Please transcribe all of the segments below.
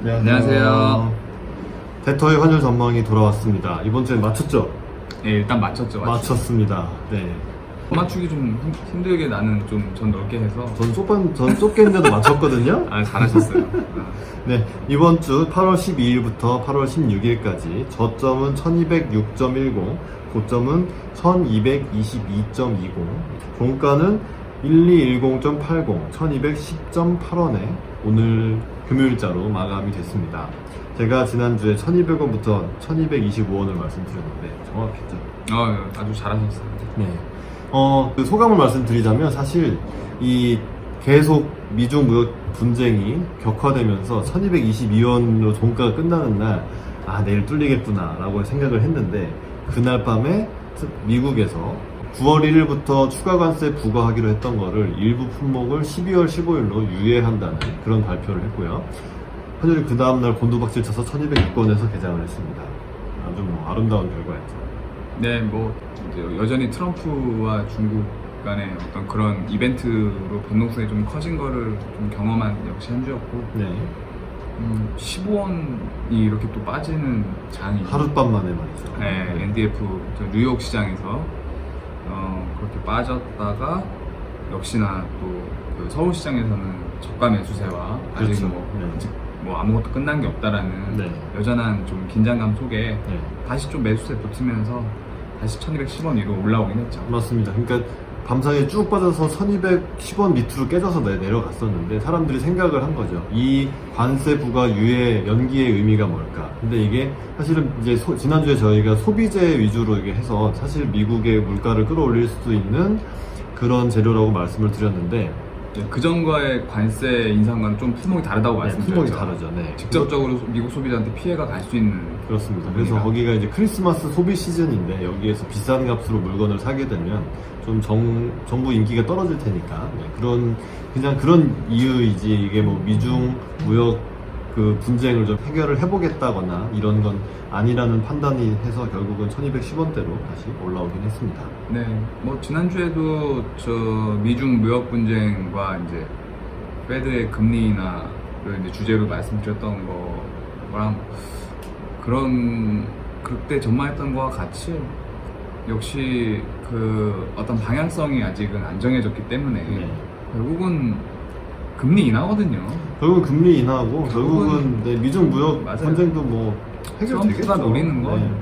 네, 안녕하세요. 데터의 환율 전망이 돌아왔습니다. 이번 주에 맞췄죠? 네, 일단 맞췄죠. 맞췄습니다. 네. 맞추기 좀 힘들게 나는 좀 전 넓게 해서. 전 좁게 했는데도 맞췄거든요? 아, 잘하셨어요. 네. 이번 주 8월 12일부터 8월 16일까지 저점은 1206.10, 고점은 1222.20, 종가는 1210.80, 1210.8원에 오늘 금요일자로 마감이 됐습니다. 제가 지난주에 1200원부터 1225원을 말씀드렸는데 정확했죠? 아주 잘하셨어요. 네. 그 소감을 말씀드리자면 사실 이 계속 미중 무역 분쟁이 격화되면서 1222원으로 종가가 끝나는 날, 내일 뚫리겠구나 라고 생각을 했는데, 그날 밤에 미국에서 9월 1일부터 추가 관세 부과하기로 했던 거를 일부 품목을 12월 15일로 유예한다는 그런 발표를 했고요. 환율이 그 다음날 곤두박질 쳐서 1206원에서 개장을 했습니다. 아주 아름다운 결과였죠. 네, 이제 여전히 트럼프와 중국 간의 어떤 그런 이벤트로 변동성이 좀 커진 거를 좀 경험한 역시 한 주였고. 네. 15원이 이렇게 또 빠지는 장이. 하룻밤 만에 말이죠. 네, NDF 뉴욕 시장에서 그렇게 빠졌다가 역시나 또 그 서울 시장에서는 저가 매수세와 아직 그렇죠. 아직 아무것도 끝난 게 없다라는 네. 여전한 좀 긴장감 속에 네. 다시 좀 매수세 붙으면서 다시 1210원 위로 올라오긴 했죠. 맞습니다. 그러니까 밤사이에 쭉 빠져서 1210원 밑으로 깨져서 내려갔었는데 사람들이 생각을 한 거죠. 이 관세 부과 유예 연기의 의미가 뭘까? 근데 이게 사실은 이제 지난주에 저희가 소비재 위주로 이게 해서 사실 미국의 물가를 끌어올릴 수도 있는 그런 재료라고 말씀을 드렸는데, 그 전과의 관세 인상과는 좀 품목이 다르다고 말씀드렸죠. 품목이 다르죠. 네. 직접적으로 미국 소비자한테 피해가 갈 수 있는. 그렇습니다. 그래서 거기가 이제 크리스마스 소비 시즌인데 여기에서 비싼 값으로 물건을 사게 되면 좀 정부 인기가 떨어질 테니까, 그런 이유이지, 이게 미중 무역 그 분쟁을 좀 해결을 해보겠다거나 이런 건 아니라는 판단이 해서 결국은 1210원대로 다시 올라오긴 했습니다. 네, 지난주에도 미중 무역 분쟁과 이제 페드의 금리 인하를 이제 주제로 말씀드렸던 거랑 그때 전망했던 거와 같이 역시 그 어떤 방향성이 아직은 안 정해졌기 때문에 결국은 금리 인하거든요. 결국은 금리 인하고 결국은 미중 무역 맞아요. 분쟁도 해결되겠죠. 트럼프가 노리는 건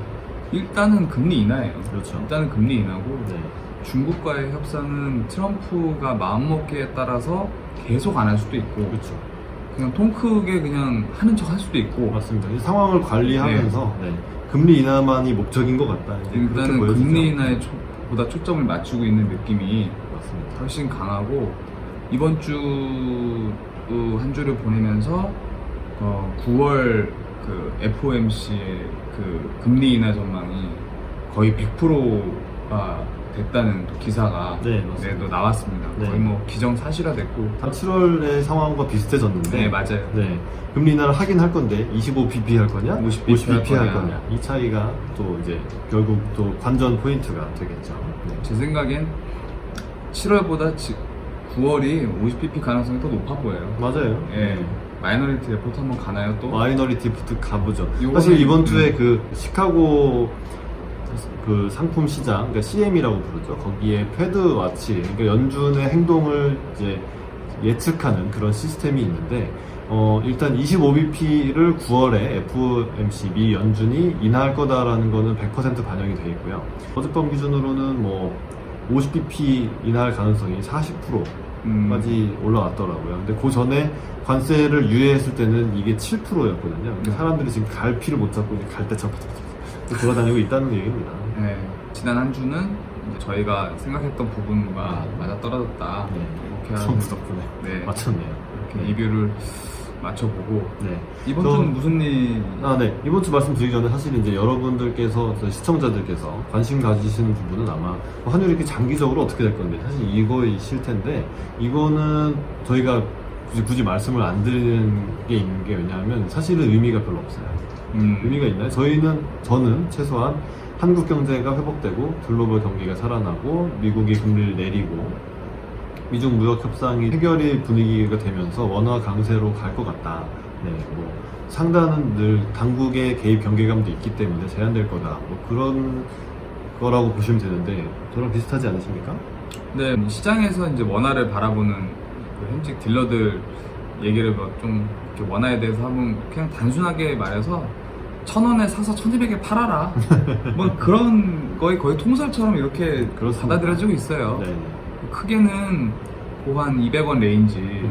일단은 금리 인하예요. 그렇죠. 일단은 금리 인하고 네. 중국과의 협상은 트럼프가 마음먹기에 따라서 계속 안 할 수도 있고, 그렇죠. 그냥 통 크게 그냥 하는 척 할 수도 있고. 맞습니다. 이 상황을 관리하면서 금리 인하만이 목적인 것 같다. 일단은 금리 인하에 보다 초점을 맞추고 있는 느낌이 맞습니다. 훨씬 강하고, 이번 주 한 주를 보내면서 9월 그 FOMC의 그 금리 인하 전망이 거의 100%가 됐다는 또 기사가 또 나왔습니다. 네. 거의 기정사실화됐고. 7월의 상황과 비슷해졌는데. 네, 맞아요. 네. 금리 인하를 하긴 할 건데 25bp 할 거냐, 50bp 할 거냐. 이 차이가 또 이제 결국 또 관전 포인트가 되겠죠. 네. 제 생각엔 7월보다 9월이 50bp 가능성이 더 높아 보여요. 맞아요. 예. 마이너리티 레포트 한번 가나요 또? 마이너리티 리포트 가보죠. 사실 이번 주에 그 시카고 그 상품 시장, 그러니까 CM이라고 부르죠. 거기에 패드 와치, 그러니까 연준의 행동을 이제 예측하는 그런 시스템이 있는데, 일단 25bp를 9월에 FOMC 미 연준이 인하할 거다라는 거는 100% 반영이 되어 있고요. 어젯밤 기준으로는 50bp 인하할 가능성이 40%까지 올라왔더라고요. 근데 그 전에 관세를 유예했을 때는 이게 7%였거든요. 근데 사람들이 지금 갈피를 못 잡고 갈 때 돌아다니고 있다는 얘기입니다. 네. 지난 한 주는 이제 저희가 생각했던 부분과 맞아 떨어졌다. 이렇게 하는 덕분에 맞췄네요. 이렇게 리뷰를 맞춰보고. 네. 이번 주는 무슨 일? 네. 이번 주 말씀드리기 전에 사실 이제 여러분들께서, 시청자들께서 관심 가지시는 부분은 아마 환율이 이렇게 장기적으로 어떻게 될 건데, 사실 이거이실 텐데, 이거는 저희가 굳이 말씀을 안 드리는 게 있는 게 왜냐하면 사실은 의미가 별로 없어요. 의미가 있나요? 저는 최소한 한국 경제가 회복되고 글로벌 경기가 살아나고 미국이 금리를 내리고 미중 무역 협상이 해결이 분위기가 되면서 원화 강세로 갈 것 같다. 네, 뭐 상단은 늘 당국의 개입 경계감도 있기 때문에 제한될 거다. 뭐 그런 거라고 보시면 되는데 저랑 비슷하지 않으십니까? 네, 시장에서 이제 원화를 바라보는 그 현직 딜러들 얘기를 뭐좀 원화에 대해서 하면 그냥 단순하게 말해서 1,000원에 사서 1,200에 팔아라. 뭐 그런 거의 통설처럼 이렇게 그렇습니다. 받아들여지고 있어요. 네, 네. 크게는 고한 200원 레인지,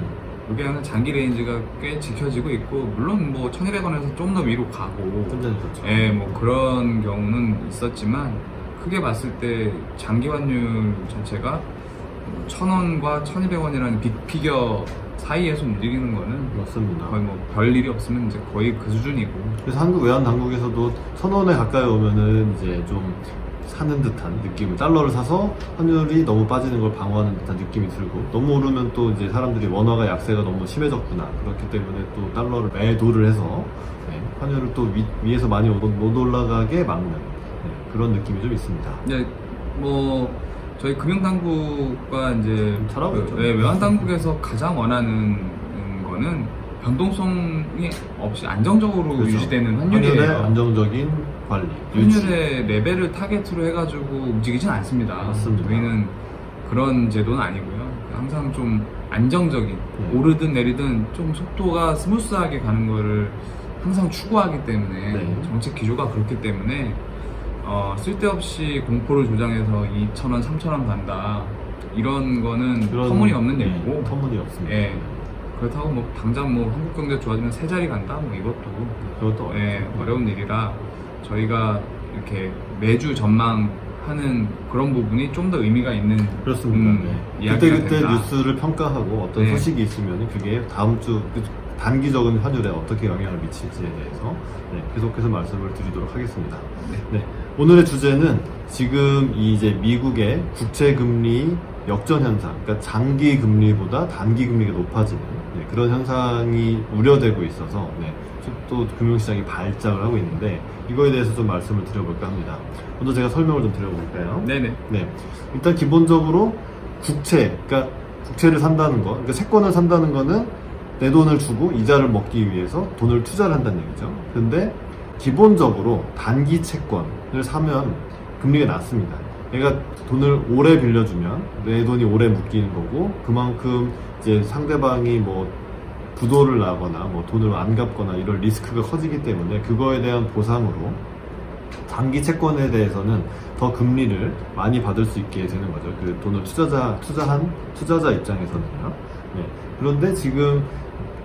여기는 장기 레인지가 꽤 지켜지고 있고, 물론 뭐 1,200원에서 좀 더 위로 가고, 완전히 그렇죠. 예, 뭐 그런 경우는 있었지만, 크게 봤을 때 장기 환율 자체가 1,000원과 1,200원이라는 빅피겨 사이에서 움직이는 거는 맞습니다. 거의 뭐 별일이 없으면 이제 거의 그 수준이고. 그래서 한국 외환 당국에서도 1,000원에 가까이 오면은 이제 좀 사는 듯한 느낌을, 달러를 사서 환율이 너무 빠지는 걸 방어하는 듯한 느낌이 들고, 너무 오르면 또 이제 사람들이 원화가 약세가 너무 심해졌구나, 그렇기 때문에 또 달러를 매도를 해서 네, 환율을 또 위에서 많이 못 올라가게 막는 그런 느낌이 좀 있습니다. 이제 뭐 저희 금융당국과 이제 잘하고 있죠. 외환당국에서 가장 원하는 거는 변동성이 없이 안정적으로 그렇죠. 유지되는 환율의 환율이에요. 안정적인 관리, 유지. 환율의 레벨을 타겟으로 해가지고 움직이진 않습니다. 맞습니다. 저희는 그런 제도는 아니고요. 항상 좀 안정적인, 네. 오르든 내리든 좀 속도가 스무스하게 가는 거를 항상 추구하기 때문에, 네. 정책 기조가 그렇기 때문에 쓸데없이 공포를 조장해서 2,000원, 3,000원 간다, 이런 거는 그런- 터무니없는 네, 얘기고, 터무니없습니다. 예. 그렇다고 뭐 당장 뭐 한국 경제 좋아지면 세 자리 간다, 뭐 이것도 그것도 어려운 일이라 저희가 이렇게 매주 전망하는 그런 부분이 좀 더 의미가 있는 그렇습니다. 네. 이야기가 그때 된다. 뉴스를 평가하고 어떤 네. 소식이 있으면 그게 다음 주 단기적인 환율에 어떻게 영향을 미칠지에 대해서 계속해서 말씀을 드리도록 하겠습니다. 네. 오늘의 주제는 지금 이제 미국의 국채 금리 역전 현상, 그러니까 장기 금리보다 단기 금리가 높아지는 그런 현상이 우려되고 있어서 또 금융시장이 발작을 하고 있는데, 이거에 대해서 좀 말씀을 드려볼까 합니다. 먼저 제가 설명을 좀 드려볼까요? 네네. 네. 일단 기본적으로 국채, 그러니까 국채를 산다는 거, 그러니까 채권을 산다는 거는 내 돈을 주고 이자를 먹기 위해서 돈을 투자를 한다는 얘기죠. 근데 기본적으로 단기 채권을 사면 금리가 낮습니다. 내가 돈을 오래 빌려주면 내 돈이 오래 묶이는 거고, 그만큼 이제 상대방이 뭐 부도를 나거나 뭐 돈을 안 갚거나 이럴 리스크가 커지기 때문에 그거에 대한 보상으로 단기 채권에 대해서는 더 금리를 많이 받을 수 있게 되는 거죠. 그 돈을 투자한 투자자 입장에서는요. 네. 그런데 지금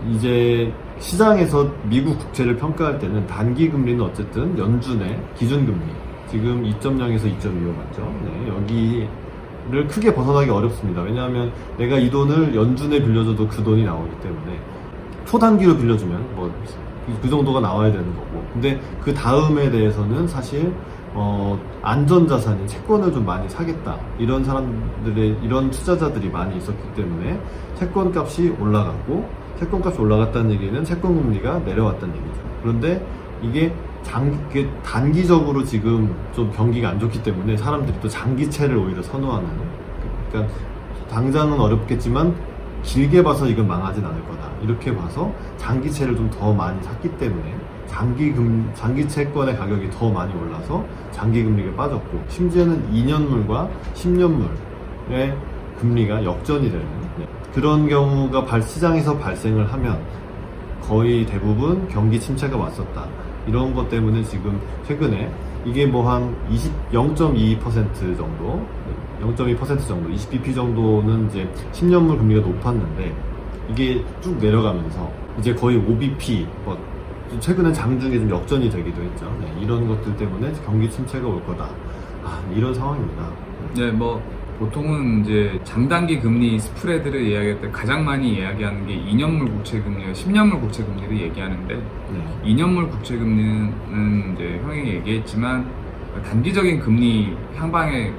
이제 시장에서 미국 국채를 평가할 때는 단기 금리는 어쨌든 연준의 기준금리, 지금 2.0에서 2.25 맞죠? 네. 여기를 크게 벗어나기 어렵습니다. 왜냐하면 내가 이 돈을 연준에 빌려줘도 그 돈이 나오기 때문에 초단기로 빌려주면 뭐 그 정도가 나와야 되는 거고, 근데 그 다음에 대해서는 사실 안전자산인 채권을 좀 많이 사겠다, 이런 사람들의, 이런 투자자들이 많이 있었기 때문에 채권값이 올라갔고, 채권값이 올라갔다는 얘기는 채권금리가 내려왔다는 얘기죠. 그런데 이게 단기적으로 지금 좀 경기가 안 좋기 때문에 사람들이 또 장기채를 오히려 선호하는, 그러니까 당장은 어렵겠지만 길게 봐서 이건 망하진 않을 거다, 이렇게 봐서 장기채를 좀 더 많이 샀기 때문에 장기 채권의 가격이 더 많이 올라서 장기 금리가 빠졌고, 심지어는 2년물과 10년물의 금리가 역전이 되는 그런 경우가 시장에서 발생을 하면 거의 대부분 경기 침체가 왔었다. 이런 것 때문에 지금 최근에 이게 뭐 한 0.2% 정도, 0.2% 정도, 20bp 정도는 이제 10년물 금리가 높았는데, 이게 쭉 내려가면서 이제 거의 5bp, 최근엔 장중에 좀 역전이 되기도 했죠. 이런 것들 때문에 경기 침체가 올 거다. 이런 상황입니다. 네, 뭐 보통은 이제 장단기 금리 스프레드를 이야기할 때 가장 많이 이야기하는 게 2년물 국채 금리와 10년물 국채 금리를 얘기하는데, 2년물 국채 금리는 이제 형이 얘기했지만 단기적인 금리 향방에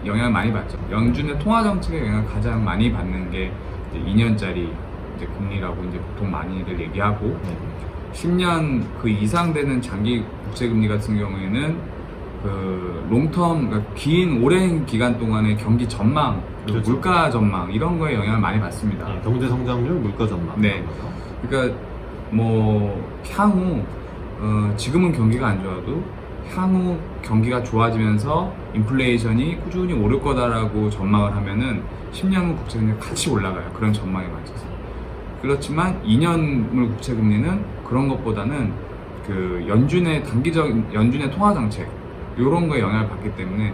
영향을 많이 받죠. 연준의 통화 정책에 영향을 가장 많이 받는 게 이제 2년짜리 이제 금리라고 이제 보통 많이들 얘기하고, 10년 그 이상 되는 장기 국채 금리 같은 경우에는 그 롱텀, 그러니까 긴 오랜 기간 동안의 경기 전망, 그리고 그렇죠. 물가 전망, 이런 거에 영향을 많이 받습니다. 경제 성장률, 물가 전망. 네. 그러니까 뭐 향후 지금은 경기가 안 좋아도 향후 경기가 좋아지면서 인플레이션이 꾸준히 오를 거다라고 전망을 하면은 10년물 국채금리가 같이 올라가요. 그런 전망에 맞춰서. 그렇지만 2년물 국채금리는 그런 것보다는 그 연준의 연준의 통화 정책 이런 거에 영향을 받기 때문에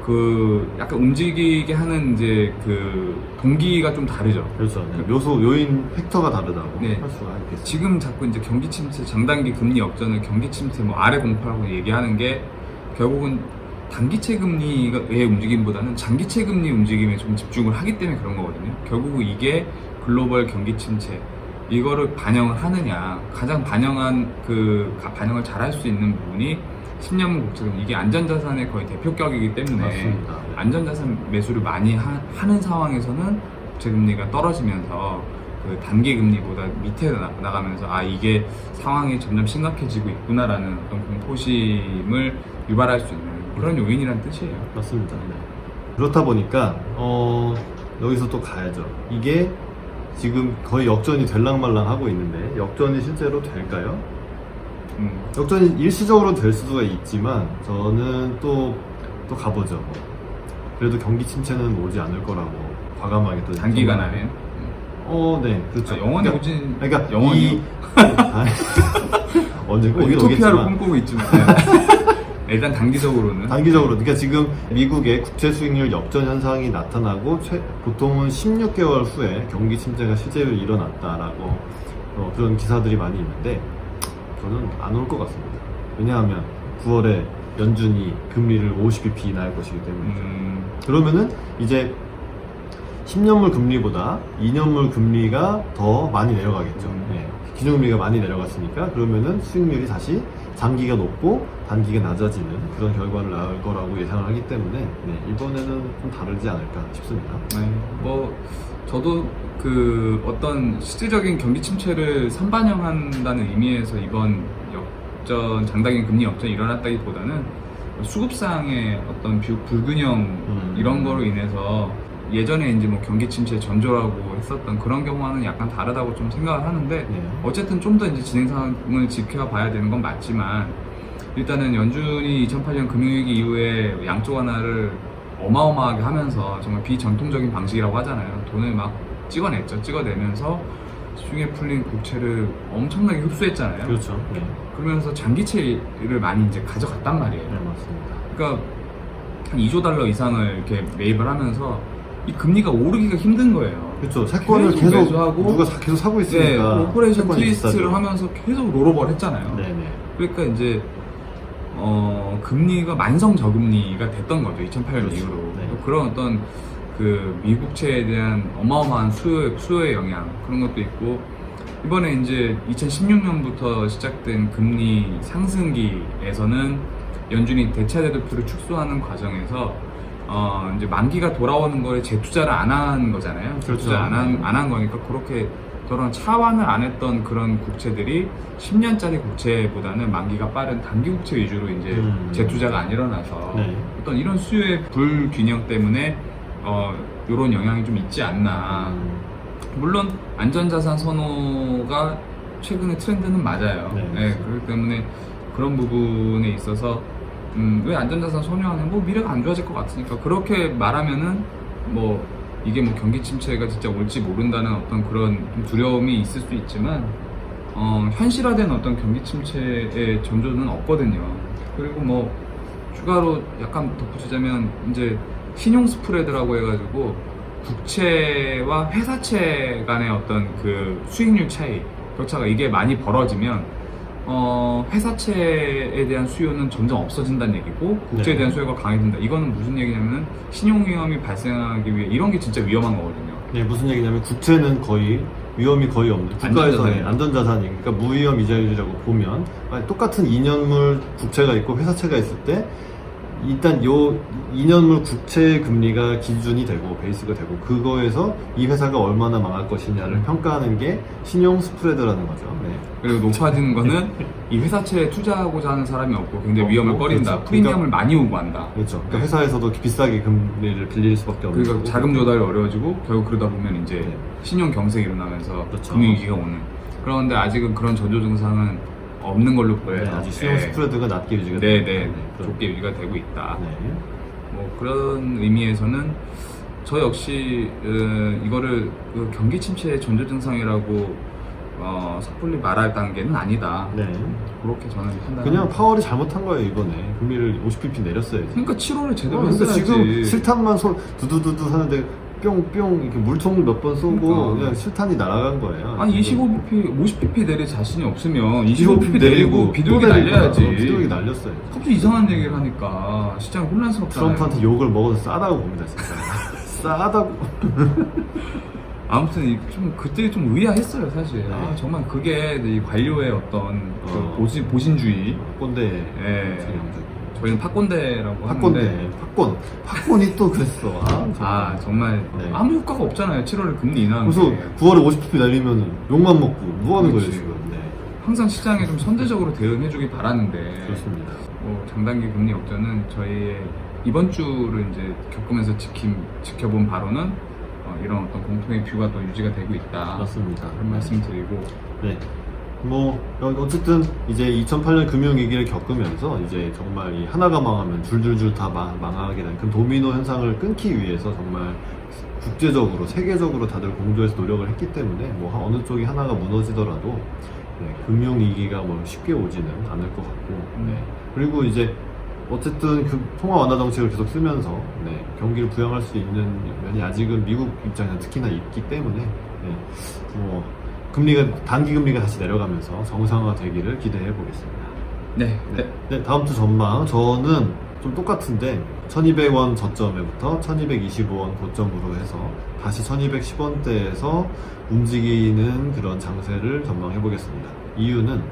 그 약간 움직이게 하는 이제 그 동기가 좀 다르죠. 그렇죠. 네. 요인 팩터가 다르다고 네. 할 수가 있겠습니다. 지금 자꾸 이제 경기 침체, 장단기 금리 역전을 경기 침체 뭐 아래 공포라고 얘기하는 게 결국은 단기채 금리의 움직임보다는 장기채 금리 움직임에 좀 집중을 하기 때문에 그런 거거든요. 결국 이게 글로벌 경기 침체 이거를 반영을 하느냐, 가장 반영을 잘 할 수 있는 부분이 10년물 국채금리, 이게 안전자산의 거의 대표격이기 때문에 맞습니다. 안전자산 매수를 많이 하는 상황에서는 국채금리가 떨어지면서 그 단기 금리보다 밑에 나가면서 이게 상황이 점점 심각해지고 있구나라는 어떤 공포심을 유발할 수 있는 그런 요인이란 뜻이에요. 맞습니다. 네. 그렇다 보니까 여기서 또 가야죠. 이게 지금 거의 역전이 될랑말랑 하고 있는데 역전이 실제로 될까요? 역전이 일시적으로 될 수가 있지만 저는 또 가보죠. 그래도 경기 침체는 오지 않을 거라고 과감하게 또 단기간 안에. 네, 그렇죠. 영원히 그러니까, 오진. 그러니까 영원히. 언제 오긴 유토피아를 오겠지만 꿈꾸고 있지만. 일단 단기적으로는. 그러니까 지금 미국의 국채 수익률 역전 현상이 나타나고 보통은 16개월 후에 경기 침체가 실제로 일어났다라고 그런 기사들이 많이 있는데 저는 안 올 것 같습니다. 왜냐하면 9월에 연준이 금리를 50bp 인하할 것이기 때문이죠. 그러면은 이제 10년물 금리보다 2년물 금리가 더 많이 내려가겠죠. 네. 기준금리가 많이 내려갔으니까 그러면은 수익률이 다시 장기가 높고 단기가 낮아지는 그런 결과를 낳을 거라고 예상을 하기 때문에 이번에는 좀 다르지 않을까 싶습니다. 네, 뭐 저도 그 어떤 실질적인 경기 침체를 선반영한다는 의미에서 이번 장단기 금리 역전이 일어났다기보다는 수급상의 어떤 불균형 이런 거로 인해서 예전에 이제 뭐 경기 침체 전조라고 했었던 그런 경우와는 약간 다르다고 좀 생각을 하는데 어쨌든 좀 더 이제 진행상을 지켜봐야 되는 건 맞지만 일단은 연준이 2008년 금융위기 이후에 양쪽 완화를 어마어마하게 하면서 정말 비전통적인 방식이라고 하잖아요. 돈을 막 찍어내면서 시중에 풀린 국채를 엄청나게 흡수했잖아요. 그렇죠. 그러면서 장기채를 많이 이제 가져갔단 말이에요. 네, 맞습니다. 그러니까 한 2조 달러 이상을 이렇게 매입을 하면서 이 금리가 오르기가 힘든 거예요. 그렇죠. 채권을 계속 매수하고 누가 계속 사고 있으니까 오퍼레이션 채권이 트위스트를 비싸죠. 하면서 계속 롤오버를 했잖아요. 네네. 그러니까 이제 금리가 만성 저금리가 됐던 거죠. 2008년 그렇죠. 이후로. 네. 또 그런 어떤 그 미국채에 대한 어마어마한 수요의 영향 그런 것도 있고 이번에 이제 2016년부터 시작된 금리 상승기에서는 연준이 대차 대조표를 축소하는 과정에서 이제 만기가 돌아오는 거에 재투자를 안 한 거잖아요. 재투자 그렇죠. 안 한 거니까 그렇게 저런 차환을 안 했던 그런 국채들이 10년짜리 국채보다는 만기가 빠른 단기 국채 위주로 이제 재투자가 안 일어나서 어떤 이런 수요의 불균형 때문에 이런 영향이 좀 있지 않나. 물론 안전자산 선호가 최근의 트렌드는 맞아요. 그렇기 때문에 그런 부분에 있어서 왜 안전자산 선호하는 뭐 미래가 안 좋아질 것 같으니까 그렇게 말하면은 뭐 이게 뭐 경기 침체가 진짜 올지 모른다는 어떤 그런 두려움이 있을 수 있지만 현실화된 어떤 경기 침체의 전조는 없거든요. 그리고 뭐 추가로 약간 덧붙이자면 이제 신용 스프레드라고 해가지고 국채와 회사채 간의 어떤 그 수익률 차이 격차가 이게 많이 벌어지면 회사채에 대한 수요는 점점 없어진다는 얘기고 국채에 대한 수요가 강해진다. 이거는 무슨 얘기냐면 신용 위험이 발생하기 위해 이런 게 진짜 위험한 거거든요. 네, 무슨 얘기냐면 국채는 거의 위험이 거의 없는 국가에서의 안전자산이니까 무위험 이자율이라고 보면 똑같은 2년물 국채가 있고 회사채가 있을 때 일단 요 2년물 국채 금리가 기준이 되고 베이스가 되고 그거에서 이 회사가 얼마나 망할 것이냐를 평가하는 게 신용 스프레드라는 거죠. 그리고 높아지는 거는 이 회사채에 투자하고자 하는 사람이 없고 굉장히 위험을 꺼린다. 그렇죠. 프리미엄을 많이 요구한다. 그렇죠. 그러니까 회사에서도 비싸게 금리를 빌릴 수밖에 없는 그러니까 거고. 자금 조달이 어려워지고 결국 그러다 보면 이제 신용 경색이 일어나면서 그렇죠. 금융위기가 오는. 그런데 아직은 그런 전조 증상은 없는 걸로 보여요. 네, 아직 수용 스프레드가 낮게 유지가 네네, 되고 좋게 유지가 되고 있다. 네. 뭐 그런 의미에서는 저 역시 이거를 경기 침체의 전조 증상이라고 섣불리 말할 단계는 아니다. 네. 그렇게 저는 판단합니다. 그냥 파월이 잘못한 거예요 이번에. 금리를 50bp 내렸어야지. 그러니까 7월에 제대로 그러니까 했어야지. 지금 실탄만 두두두두 하는데 뿅뿅 이렇게 물총 몇 번 쏘고 그러니까. 그냥 실탄이 날아간 거예요. 아니 지금. 25bp, 50bp 내릴 자신이 없으면 25bp 내리고 비둘기 또 날려야지. 비둘기 날렸어요. 갑자기 이상한 얘기를 하니까 시장이 혼란스럽잖아요. 트럼프한테 욕을 먹어서 싸다고 봅니다 진짜. 싸다고. 아무튼 좀 그때 좀 의아했어요 사실. 네. 아, 정말 그게 이 관료의 어떤 어. 그 보신주의. 꼰대. 예. 지금 저희는 팟꼰대라고 팟꼰대. 하는데. 팟꼰이 또 그랬어. 아 정말 네. 아무 효과가 없잖아요. 7월에 금리 인하는 그래서 게. 9월에 50bp 날리면 욕만 먹고 뭐 하는 거예요 그렇지. 지금. 네. 항상 시장에 좀 선제적으로 대응해주길 바라는데. 그렇습니다. 뭐 장단기 금리 역전은 저희의 이번 주를 이제 겪으면서 지켜본 바로는 이런 어떤 공통의 뷰가 또 유지가 되고 있다. 맞습니다. 그런 말씀 드리고. 네. 뭐 어쨌든 이제 2008년 금융위기를 겪으면서 이제 정말 이 하나가 망하면 줄줄줄 다 망하게 된 그 도미노 현상을 끊기 위해서 정말 국제적으로 세계적으로 다들 공조해서 노력을 했기 때문에 뭐 어느 쪽이 하나가 무너지더라도 네, 금융위기가 뭐 쉽게 오지는 않을 것 같고 네. 그리고 이제 어쨌든 그 통화 완화 정책을 계속 쓰면서 네, 경기를 부양할 수 있는 면이 아직은 미국 입장에서 특히나 있기 때문에 네, 뭐 단기 금리가 다시 내려가면서 정상화되기를 기대해 보겠습니다. 네. 네, 다음 주 전망 저는 좀 똑같은데 1200원 저점에부터 1225원 고점으로 해서 다시 1210원대에서 움직이는 그런 장세를 전망해 보겠습니다. 이유는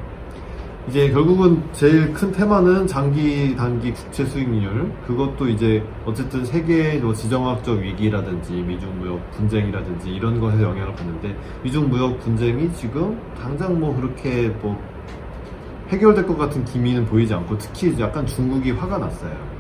이제 결국은 제일 큰 테마는 장기 단기 국채 수익률 그것도 이제 어쨌든 세계의 뭐 지정학적 위기라든지 미중 무역 분쟁이라든지 이런 것에 영향을 받는데 미중 무역 분쟁이 지금 당장 뭐 그렇게 뭐 해결될 것 같은 기미는 보이지 않고 특히 약간 중국이 화가 났어요.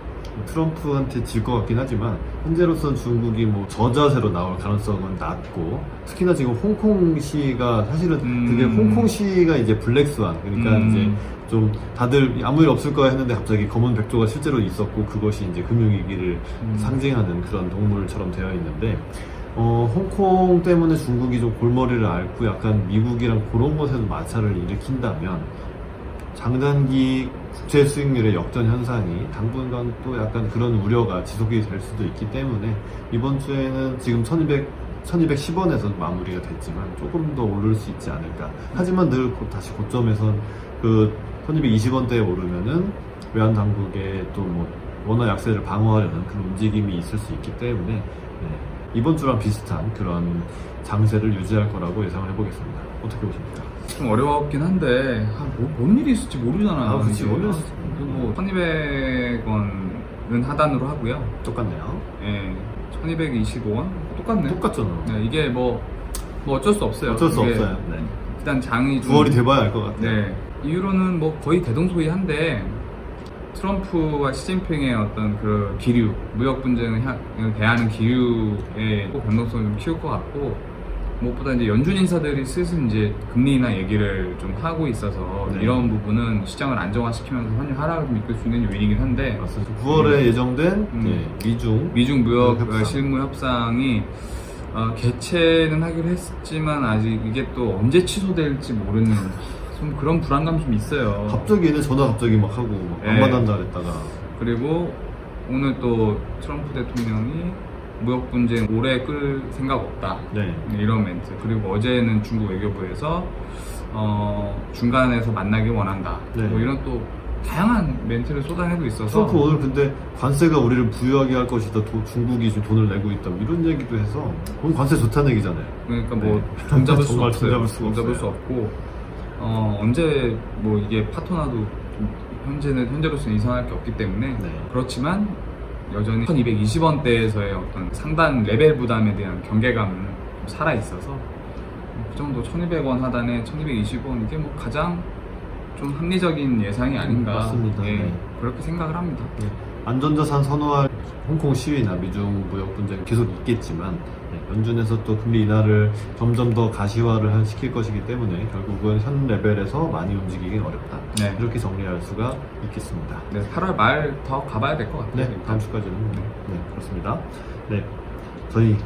트럼프한테 질 것 같긴 하지만 현재로서는 중국이 뭐 저자세로 나올 가능성은 낮고 특히나 지금 홍콩시가 사실은 그게 홍콩시가 이제 블랙스완 그러니까 이제 좀 다들 아무 일 없을 거야 했는데 갑자기 검은 백조가 실제로 있었고 그것이 이제 금융위기를 상징하는 그런 동물처럼 되어 있는데 홍콩 때문에 중국이 좀 골머리를 앓고 약간 미국이랑 그런 곳에서 마찰을 일으킨다면 장단기 국채 수익률의 역전 현상이 당분간 또 약간 그런 우려가 지속이 될 수도 있기 때문에 이번 주에는 지금 1210원에서 마무리가 됐지만 조금 더 오를 수 있지 않을까. 하지만 늘 다시 고점에선 그 1220원대에 오르면은 외환 당국의 또 뭐 원화 약세를 방어하려는 그런 움직임이 있을 수 있기 때문에 네, 이번 주랑 비슷한 그런 장세를 유지할 거라고 예상을 해보겠습니다. 어떻게 보십니까? 좀 어려웠긴 한데 뭔 일이 있을지 모르잖아요. 그치, 모르겠어. 그리고 1200원은 하단으로 하고요. 똑같네요. 예, 1225원 똑같네. 똑같잖아. 네, 이게 뭐 어쩔 수 없어요. 어쩔 수 이게 없어요. 네. 일단 장이 좀 9월이 돼봐야 알 것 같아요. 네, 이유로는 뭐 거의 대동소이한데 트럼프와 시진핑의 어떤 그 기류, 무역 분쟁을 대하는 기류의 변동성을 좀 키울 것 같고 무엇보다 이제 연준 인사들이 슬슬 이제 금리 인하 얘기를 좀 하고 있어서 네. 이런 부분은 시장을 안정화시키면서 환율 하락을 좀 이끌 수 있는 요인이긴 한데 맞습니다. 9월에 예정된 네, 미중 무역 협상. 실무 협상이 개최는 하기로 했지만 아직 이게 또 언제 취소될지 모르는 좀 그런 불안감이 좀 있어요. 갑자기 얘네 전화 갑자기 막 하고 막 네. 안 만난다 그랬다가 그리고 오늘 또 트럼프 대통령이 무역 분쟁 오래 끌 생각 없다. 네. 이런 멘트. 그리고 어제는 중국 외교부에서 중간에서 만나길 원한다. 네. 뭐 이런 또 다양한 멘트를 쏟아내고 있어서 트럼프 오늘 근데 관세가 우리를 부유하게 할 것이다. 중국이 지금 돈을 내고 있다. 뭐 이런 얘기도 해서 그건 관세 좋다는 얘기잖아요. 그러니까 네. 뭐 종잡을 수 정말 없어요. 종잡을 수가 종잡을 없어요. 수 없고 언제 뭐 이게 파토나도 좀 현재로서는 이상할 게 없기 때문에 네. 그렇지만 여전히 1220원대에서의 어떤 상단 레벨 부담에 대한 경계감은 좀 살아 있어서 그 정도 1200원 하단에 1220원 이게 뭐 가장 좀 합리적인 예상이 아닌가 맞습니다. 예, 네. 그렇게 생각을 합니다. 네. 안전자산 선호할 홍콩 시위나 미중 무역 분쟁이 계속 있겠지만 연준에서 또 금리 인하를 점점 더 가시화를 시킬 것이기 때문에 결국은 현 레벨에서 많이 움직이긴 어렵다. 네. 이렇게 정리할 수가 있겠습니다. 네, 8월 말 더 가봐야 될 것 같아요. 네, 다음 주까지는 네, 그렇습니다. 네, 저희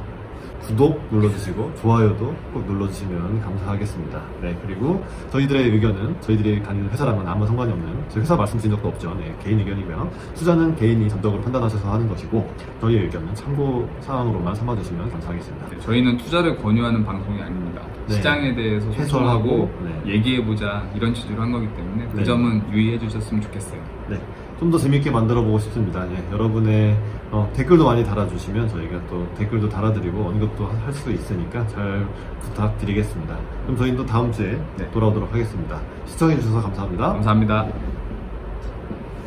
구독 눌러주시고 좋아요도 꼭 눌러주시면 감사하겠습니다. 네, 그리고 저희들의 의견은 저희들이 다니는 회사랑은 아무 상관이 없는 저희 회사 말씀드린 적도 없죠. 네, 개인 의견이고요. 투자는 개인이 전적으로 판단하셔서 하는 것이고 저희의 의견은 참고 사항으로만 삼아주시면 감사하겠습니다. 네, 저희는 투자를 권유하는 방송이 아닙니다. 네. 시장에 대해서 해설하고, 소통하고 네. 얘기해보자 이런 취지로 한 거기 때문에 그 네. 점은 유의해 주셨으면 좋겠어요. 네, 좀 더 재밌게 만들어 보고 싶습니다. 네, 여러분의 댓글도 많이 달아주시면 저희가 또 댓글도 달아드리고 언급도 할 수 있으니까 잘 부탁드리겠습니다. 그럼 저희는 또 다음 주에 네. 돌아오도록 하겠습니다. 시청해주셔서 감사합니다. 감사합니다.